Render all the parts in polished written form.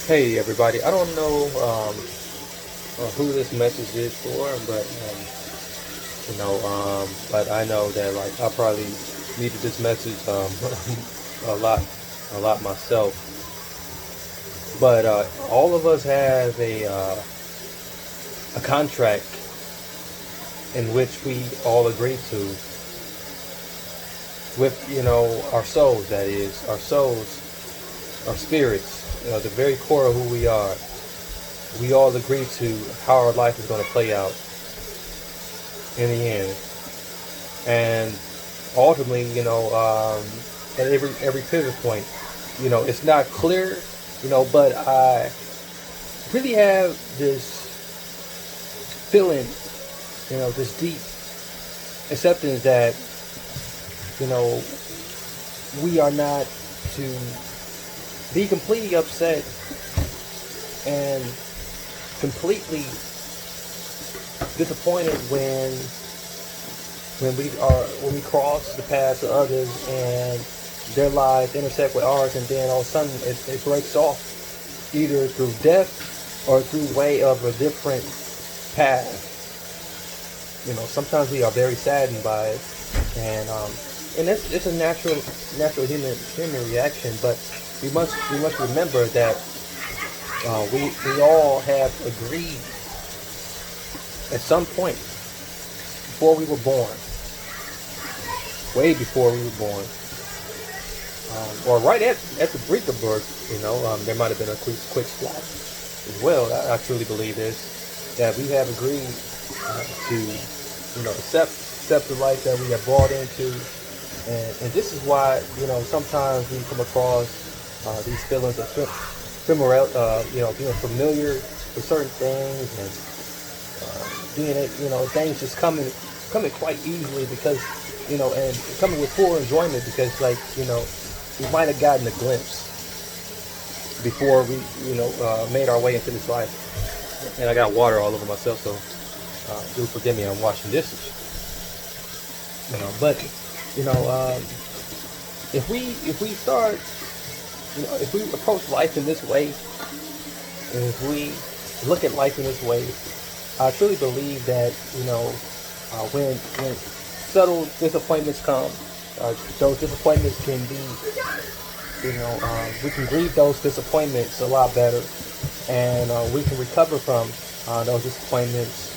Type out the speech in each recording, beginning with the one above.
Hey everybody, I don't know who this message is for, but but I know that like I probably needed this message a lot, a lot myself. But all of us have a contract in which we all agree to with our souls. That is, our souls, our spirits, the very core of who we are. We all agree to how our life is going to play out in the end, and ultimately, at every pivot point, it's not clear, but I really have this feeling, this deep acceptance that, you know, we are not to be completely upset and completely disappointed when we cross the paths of others and their lives intersect with ours, and then all of a sudden it breaks off either through death or through way of a different path. Sometimes we are very saddened by it, and it's a natural human reaction. But we must remember that we all have agreed at some point before we were born, way before we were born, or right at the brink of birth. There might have been a quick splash as well. I truly believe this, that we have agreed to accept the life that we have brought into, and this is why sometimes we come across these feelings of being familiar with certain things, and being things just coming quite easily, because and coming with full enjoyment, because we might have gotten a glimpse before we made our way into this life. And I got water all over myself, so do forgive me. I'm washing dishes. But if we start, if we approach life in this way, and if we look at life in this way, I truly believe that when subtle disappointments come, those disappointments can be, we can grieve those disappointments a lot better, and we can recover from those disappointments,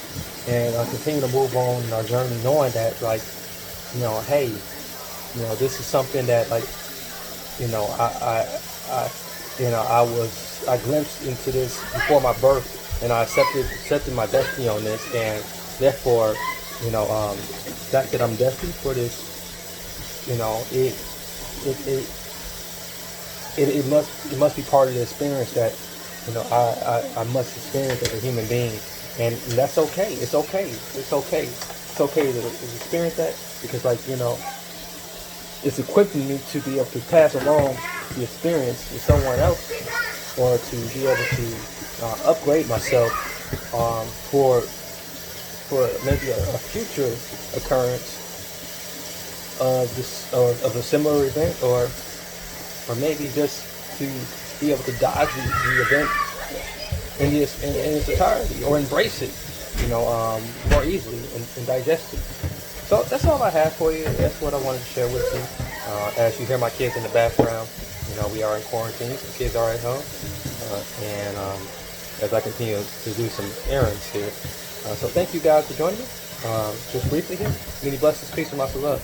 and continue to move on in our journey, knowing that, like, hey, this is something that, like, I glimpsed into this before my birth, and I accepted my destiny on this, and therefore, the fact that I'm destined for this, it must be part of the experience that I must experience as a human being, and that's okay. It's okay. It's okay. It's okay to experience that, because, like, it's equipping me to be able to pass along the experience to someone else, or to be able to upgrade myself for maybe a future occurrence of this, of a similar event, or maybe just to be able to dodge the event in its entirety, or embrace it more easily, and digest it. So that's all I have for you. That's what I wanted to share with you. As you hear my kids in the background, we are in quarantine. The kids are at home, and as I continue to do some errands here. So thank you guys for joining me. Just briefly here. Many blessings, peace, and lots of love.